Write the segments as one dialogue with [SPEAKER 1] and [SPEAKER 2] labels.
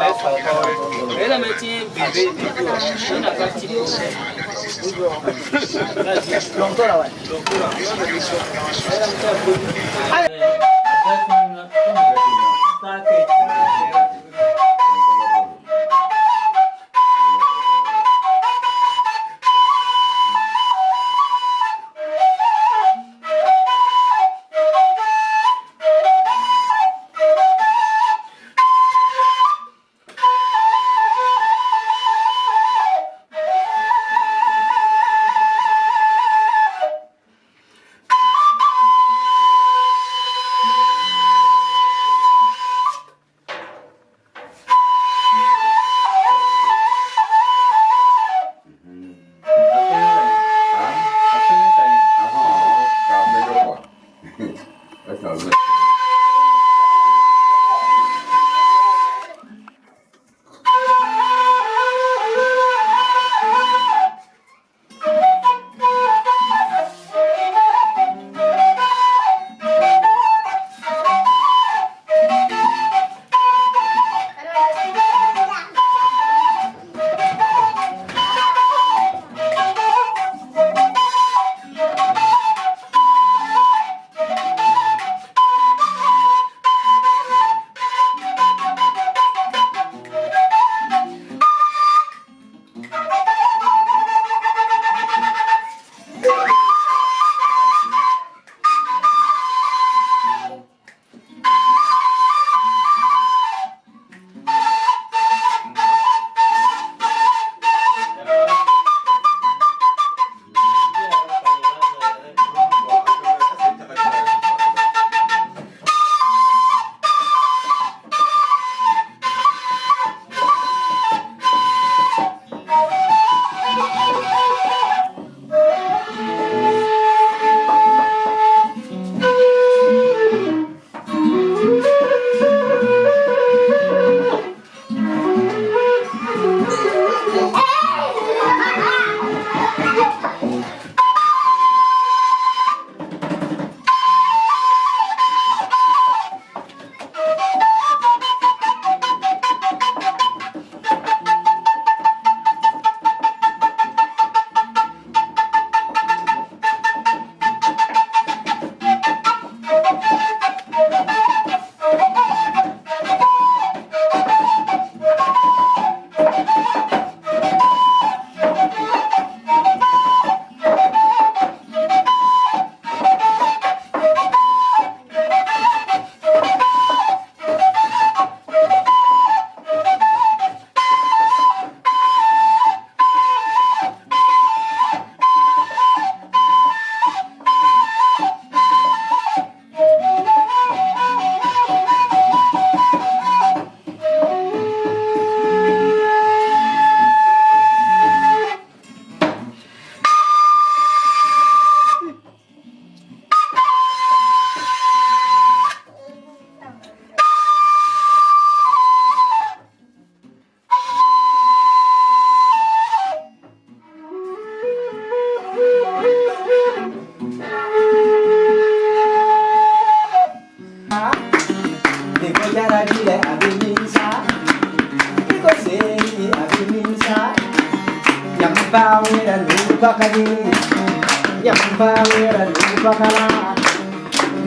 [SPEAKER 1] လဲဆော်ခေါ်တယ်ဒါမဲ့ချင်းဘီဘေးပြီးတော့ရှင်းတာကကြည့်လို့လုံးတော့လာပါလုံးတော့လာပြောတယ်ဆိုအဲ့ဒါမှဘူးအဲ့ဒါကတော့တာကေ
[SPEAKER 2] Yambawera nubakala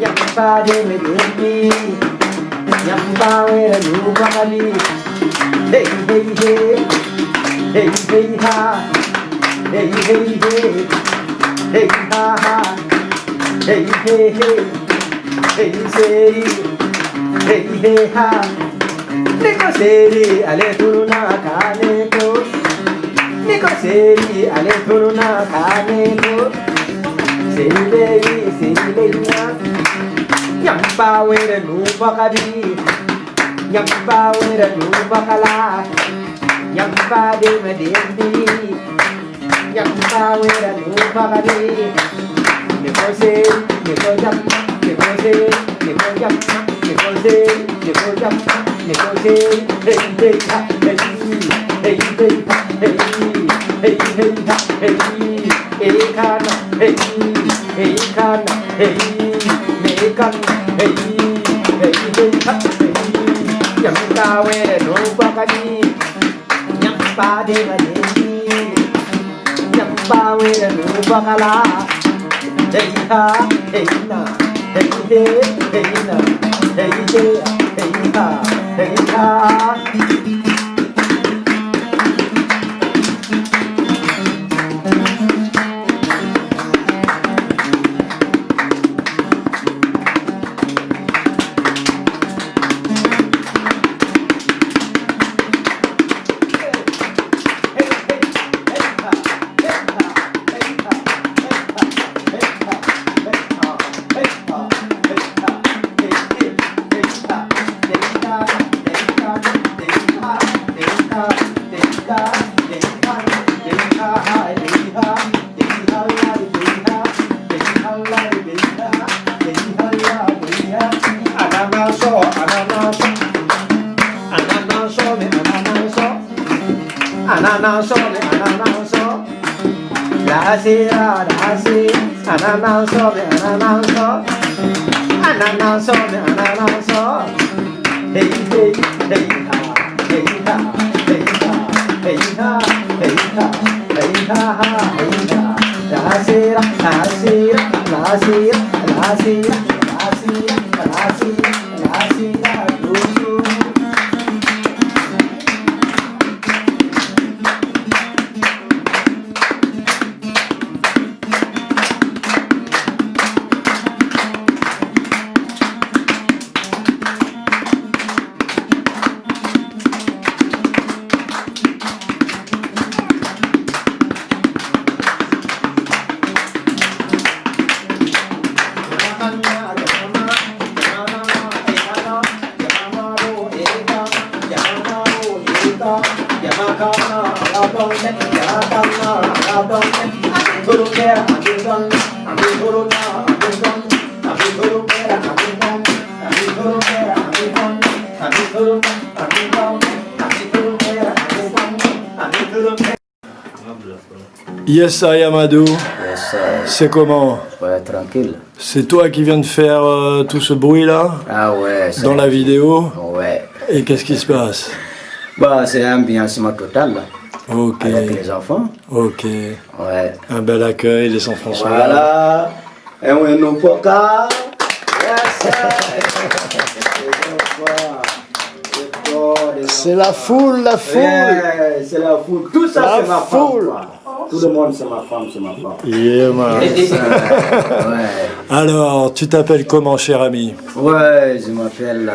[SPEAKER 2] Yambade medumi Yambawera nubakali Hey hey hey Hey hey ha Hey hey hey Hey ha ha Hey hey hey Hey say Hey hey ha Niko seri ale turuna kaneko Niko seri ale turuna kaneko Seri Yambawera nubakali Yambawera nubakala Yambade medumi Yambawera nubakali Niko seri Niko jam Niko seri Niko jam Niko seri Niko jam Niko seri Hey hey ha hey Hey hey ha hey Hey hey ha hey Ekana hey Ekana hey Mekana hey Hey hey ha hey Yambawera nubakali de madeni Yamba we nu bakala Hey ha hey na hey na hey ha Ananaso, la sera, ananaso, hey hey hey ha, hey ha, hey ha, hey ha, hey ha, hey ha, hey ha, la sera,
[SPEAKER 3] Yes, I Amadou.
[SPEAKER 4] Yes,
[SPEAKER 3] C'est comment?
[SPEAKER 4] ouais, tranquille.
[SPEAKER 3] C'est toi qui viens de faire tout ce bruit là
[SPEAKER 4] Ah ouais.
[SPEAKER 3] dans la vidéo?
[SPEAKER 4] Ouais.
[SPEAKER 3] Et qu'est-ce qui se passe?
[SPEAKER 4] Bah, c'est un ambiancement total là,
[SPEAKER 3] Ok,
[SPEAKER 4] avec les enfants.
[SPEAKER 3] ok.
[SPEAKER 4] Ouais.
[SPEAKER 3] Un bel accueil, les enfants sont là.
[SPEAKER 4] Voilà. Et on est nos pokas. Yes,
[SPEAKER 3] C'est la foule, la foule!
[SPEAKER 4] ouais, c'est la foule. Tout ça,
[SPEAKER 3] La
[SPEAKER 4] c'est ma
[SPEAKER 3] foule.
[SPEAKER 4] femme. Quoi. Tout le monde, c'est ma femme, c'est ma femme.
[SPEAKER 3] Yeah, man.
[SPEAKER 4] Ouais.
[SPEAKER 3] Alors, tu t'appelles comment, cher ami?
[SPEAKER 4] Ouais, je m'appelle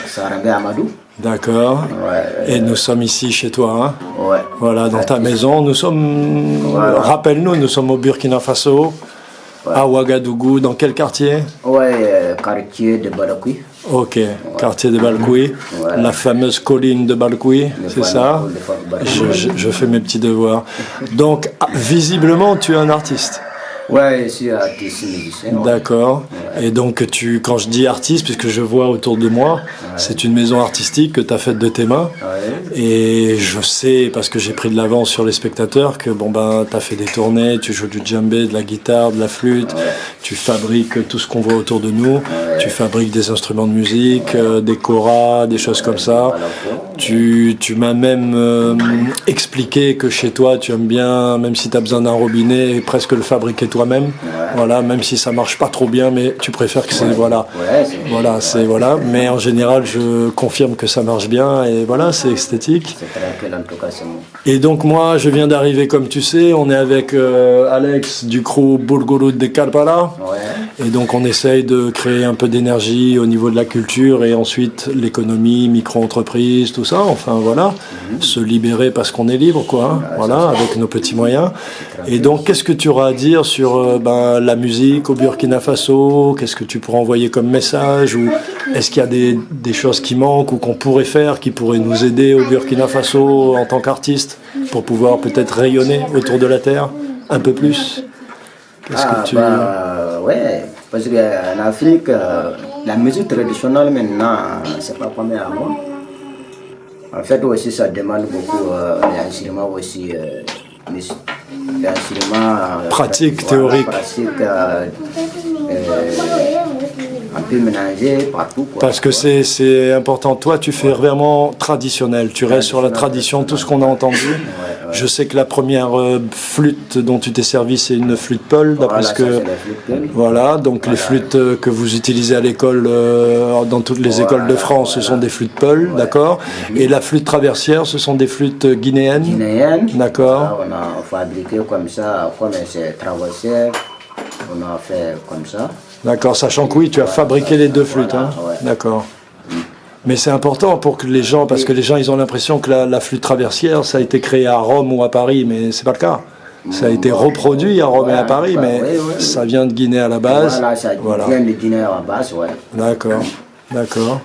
[SPEAKER 4] Sarambé Amadou.
[SPEAKER 3] D'accord.
[SPEAKER 4] Ouais.
[SPEAKER 3] Et nous sommes ici chez toi, hein?
[SPEAKER 4] Ouais.
[SPEAKER 3] Voilà, dans ta maison. Nous sommes,
[SPEAKER 4] Voilà.
[SPEAKER 3] rappelle-nous, nous sommes au Burkina Faso, à Ouagadougou. Dans quel quartier?
[SPEAKER 4] Ouais, quartier de Badakoui.
[SPEAKER 3] Ok, quartier de Balkoui,
[SPEAKER 4] Voilà.
[SPEAKER 3] la fameuse colline de Balkoui, c'est ça? Je fais mes petits devoirs. Donc, visiblement, tu es un artiste.
[SPEAKER 4] Ouais, je suis artiste musicien. Ouais.
[SPEAKER 3] D'accord. Et donc, quand je dis artiste, puisque je vois autour de moi, c'est une maison artistique que tu as faite de tes mains.
[SPEAKER 4] Ouais.
[SPEAKER 3] Et je sais, parce que j'ai pris de l'avance sur les spectateurs, que bon ben, tu as fait des tournées, tu joues du djembé, de la guitare, de la flûte, tu fabriques tout ce qu'on voit autour de nous, tu fabriques des instruments de musique, des koras, des choses comme ça. Tu m'as même expliqué que chez toi, tu aimes bien, même si tu as besoin d'un robinet, presque le fabriquer toi-même. Voilà, même si ça marche pas trop bien, mais tu préfères que c'est voilà. Voilà, c'est voilà. Mais en général, je confirme que ça marche bien et voilà, c'est esthétique.
[SPEAKER 4] C'est tranquille, en tout cas, c'est bon.
[SPEAKER 3] Et donc moi, je viens d'arriver, comme tu sais, on est avec Alex du crew Bulguru de Kalpala.
[SPEAKER 4] Ouais.
[SPEAKER 3] Et donc on essaye de créer un peu d'énergie au niveau de la culture et ensuite l'économie, micro-entreprise, tout ça. Enfin voilà, se libérer parce qu'on est libre, quoi. Hein, voilà, avec nos petits moyens. Et donc, qu'est-ce que tu auras à dire sur la musique au Burkina Faso? Qu'est-ce que tu pourras envoyer comme message? Ou est-ce qu'il y a des choses qui manquent ou qu'on pourrait faire, qui pourraient nous aider au Burkina Faso en tant qu'artiste pour pouvoir peut-être rayonner autour de la terre un peu plus? Qu'est-ce que tu...
[SPEAKER 4] ouais, parce qu'en Afrique, la musique traditionnelle maintenant, c'est pas comme avant. En fait, aussi, ça demande beaucoup d'instruments aussi. D'instruments
[SPEAKER 3] pratique,
[SPEAKER 4] voilà,
[SPEAKER 3] théorique.
[SPEAKER 4] Pratique, un peu mélangé partout. Quoi.
[SPEAKER 3] Parce que c'est important. Toi, tu fais vraiment traditionnel. Tu restes sur la tradition, tout ce qu'on a entendu. Je sais que la première flûte dont tu t'es servi, c'est une flûte Peul, d'après ce que... Voilà, donc les flûtes que vous utilisez à l'école, dans toutes les écoles de France, ce sont des flûtes Peul, d'accord. Et la flûte traversière, ce sont des flûtes guinéennes. D'accord.
[SPEAKER 4] On a fabriqué comme ça, comme c'est traversière, on a fait comme ça.
[SPEAKER 3] D'accord, sachant que oui, tu as fabriqué les deux flûtes, hein. D'accord. Mais c'est important pour que les gens, parce que les gens, ils ont l'impression que la flûte traversière, ça a été créé à Rome ou à Paris, mais c'est pas le cas. Ça a été reproduit à Rome et à Paris, mais ça vient de Guinée à la base.
[SPEAKER 4] Voilà, ça vient de Guinée à la base, ouais.
[SPEAKER 3] D'accord, d'accord.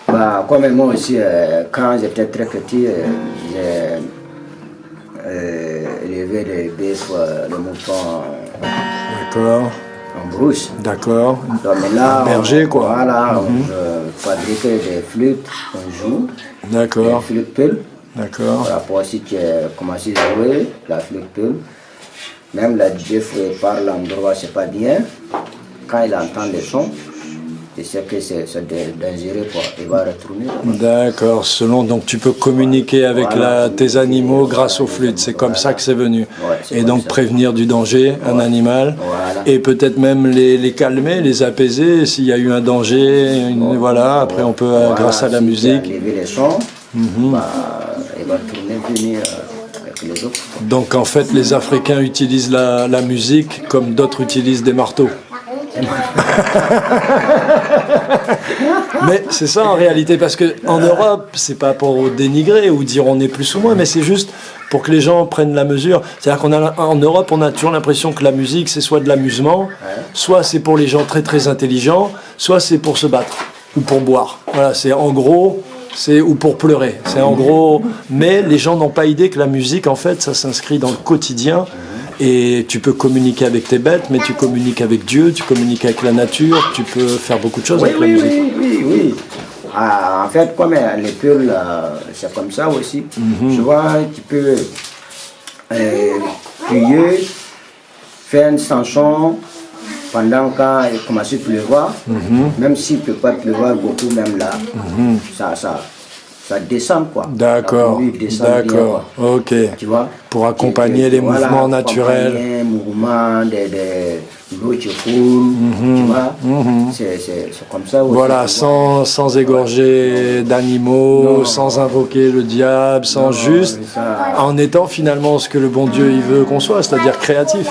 [SPEAKER 4] Bah, comme moi aussi, quand j'étais très petit, j'ai élevé les bœufs, les moutons
[SPEAKER 3] D'accord.
[SPEAKER 4] en brousse.
[SPEAKER 3] D'accord.
[SPEAKER 4] Donc là,
[SPEAKER 3] un berger, quoi.
[SPEAKER 4] Voilà, on fabriquait des flûtes, on joue.
[SPEAKER 3] D'accord.
[SPEAKER 4] Des flûtes Peul.
[SPEAKER 3] D'accord.
[SPEAKER 4] Voilà, pour aussi tu as commencé à jouer la flûte Peul. Même la DJ par l'endroit, c'est pas bien. Quand il entend les sons, il sait que c'est dangereux, quoi. Il va retourner.
[SPEAKER 3] D'accord. Selon, donc tu peux communiquer avec tes animaux grâce aux flûtes. C'est comme ça que c'est venu. Et donc prévenir du danger un animal. Et peut-être même les calmer, les apaiser s'il y a eu un danger. Voilà. Après on peut, grâce à la musique.
[SPEAKER 4] Lever les sons, bah, il va tourner, venir avec les autres.
[SPEAKER 3] Donc en fait, les Africains utilisent la musique comme d'autres utilisent des marteaux. Mais c'est ça en réalité, parce que en Europe, c'est pas pour dénigrer ou dire on est plus ou moins, mais c'est juste pour que les gens prennent la mesure. C'est-à-dire qu'en Europe, on a toujours l'impression que la musique, c'est soit de l'amusement, soit c'est pour les gens très très intelligents, soit c'est pour se battre ou pour boire. Voilà, c'est en gros. Ou pour pleurer, c'est en gros. Mais les gens n'ont pas idée que la musique, en fait, ça s'inscrit dans le quotidien. Et tu peux communiquer avec tes bêtes, mais tu communiques avec Dieu, tu communiques avec la nature, tu peux faire beaucoup de choses avec la musique.
[SPEAKER 4] Oui. En fait, comme les peuls, c'est comme ça aussi. Tu vois, tu peux prier, faire une chanson pendant quand il commence à pleuvoir, même s'il ne peut pas pleuvoir beaucoup, même là, ça descend, quoi.
[SPEAKER 3] D'accord, d'accord, ok.
[SPEAKER 4] Tu vois,
[SPEAKER 3] pour accompagner les mouvements naturels.
[SPEAKER 4] Les mouvements de l'eau qui coule, tu vois, c'est comme ça aussi.
[SPEAKER 3] Voilà, sans égorger d'animaux, sans invoquer le diable, en étant finalement ce que le bon Dieu il veut qu'on soit, c'est-à-dire créatif.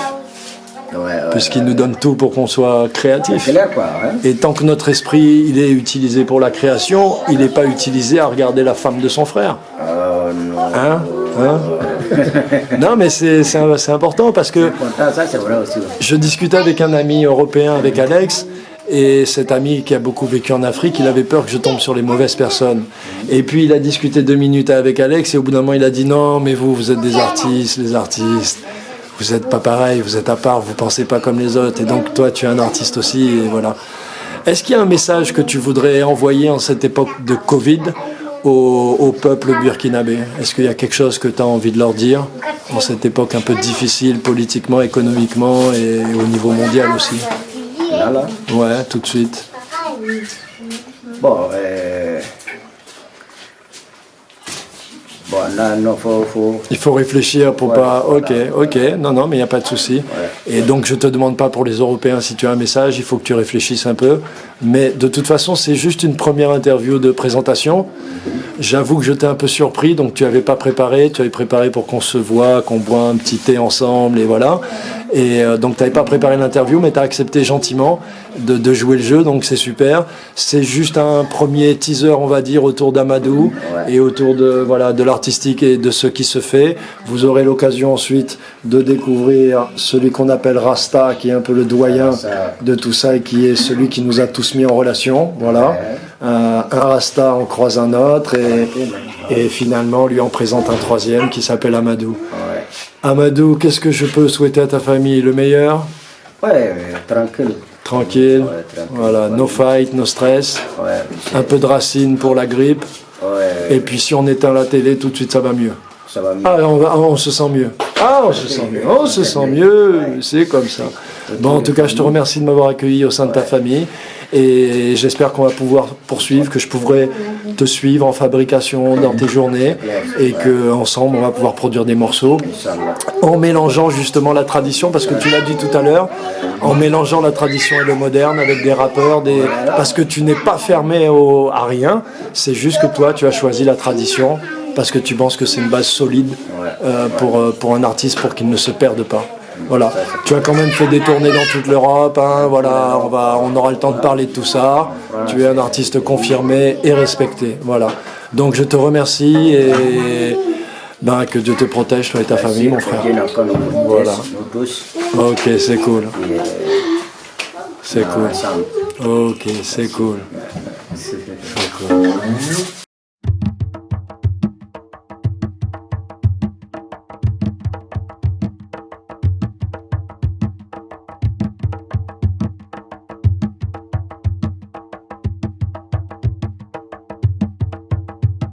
[SPEAKER 3] Puisqu'il nous donne tout pour qu'on soit créatif. Et tant que notre esprit il est utilisé pour la création, il n'est pas utilisé à regarder la femme de son frère. Non, mais c'est important parce que je discutais avec un ami européen, avec Alex, et cet ami qui a beaucoup vécu en Afrique, il avait peur que je tombe sur les mauvaises personnes. Et puis il a discuté 2 minutes avec Alex, et au bout d'un moment il a dit non, mais vous êtes des artistes, les artistes. Vous n'êtes pas pareil, vous êtes à part, vous ne pensez pas comme les autres, et donc toi tu es un artiste aussi, et voilà. Est-ce qu'il y a un message que tu voudrais envoyer en cette époque de Covid au peuple burkinabé? Est-ce qu'il y a quelque chose que tu as envie de leur dire en cette époque un peu difficile politiquement, économiquement et au niveau mondial aussi?
[SPEAKER 4] Là.
[SPEAKER 3] Ouais, tout de suite.
[SPEAKER 4] Bon, là, non,
[SPEAKER 3] il faut réfléchir pour pas... Ok, non, mais il n'y a pas de souci. Et donc, je ne te demande pas pour les Européens si tu as un message, il faut que tu réfléchisses un peu. Mais de toute façon, c'est juste une première interview de présentation. J'avoue que je t'ai un peu surpris, donc tu n'avais pas préparé. Tu avais préparé pour qu'on se voit, qu'on boit un petit thé ensemble, et voilà. Et donc, tu n'avais pas préparé l'interview, mais tu as accepté gentiment de jouer le jeu, donc c'est super. C'est juste un premier teaser, on va dire, autour d'Amadou et autour de l'artistique et de ce qui se fait. Vous aurez l'occasion ensuite de découvrir celui qu'on appelle Rasta, qui est un peu le doyen de tout ça et qui est celui qui nous a tous mis en relation. Voilà. Un Rasta en croise un autre et finalement lui en présente un troisième qui s'appelle Amadou. Amadou, qu'est-ce que je peux souhaiter à ta famille? Le meilleur?
[SPEAKER 4] Tranquille.
[SPEAKER 3] Tranquille. Voilà, no fight, no stress. Un peu de racine pour la grippe. Et puis si on éteint la télé, tout de suite ça va mieux. On se sent mieux. On se sent mieux, c'est comme ça. Bon, en tout cas, je te remercie de m'avoir accueilli au sein de ta famille. Et j'espère qu'on va pouvoir poursuivre, que je pourrai te suivre en fabrication dans tes journées et qu'ensemble on va pouvoir produire des morceaux en mélangeant justement la tradition, parce que tu l'as dit tout à l'heure, en mélangeant la tradition et le moderne avec des rappeurs, parce que tu n'es pas fermé à rien, c'est juste que toi tu as choisi la tradition parce que tu penses que c'est une base solide pour un artiste pour qu'il ne se perde pas. Voilà, tu as quand même fait des tournées dans toute l'Europe, hein, voilà, on aura le temps de parler de tout ça. Tu es un artiste confirmé et respecté, voilà. Donc je te remercie et que Dieu te protège, toi et ta famille, mon frère. Voilà. Ok, c'est cool. C'est cool. Ok, c'est cool. C'est cool.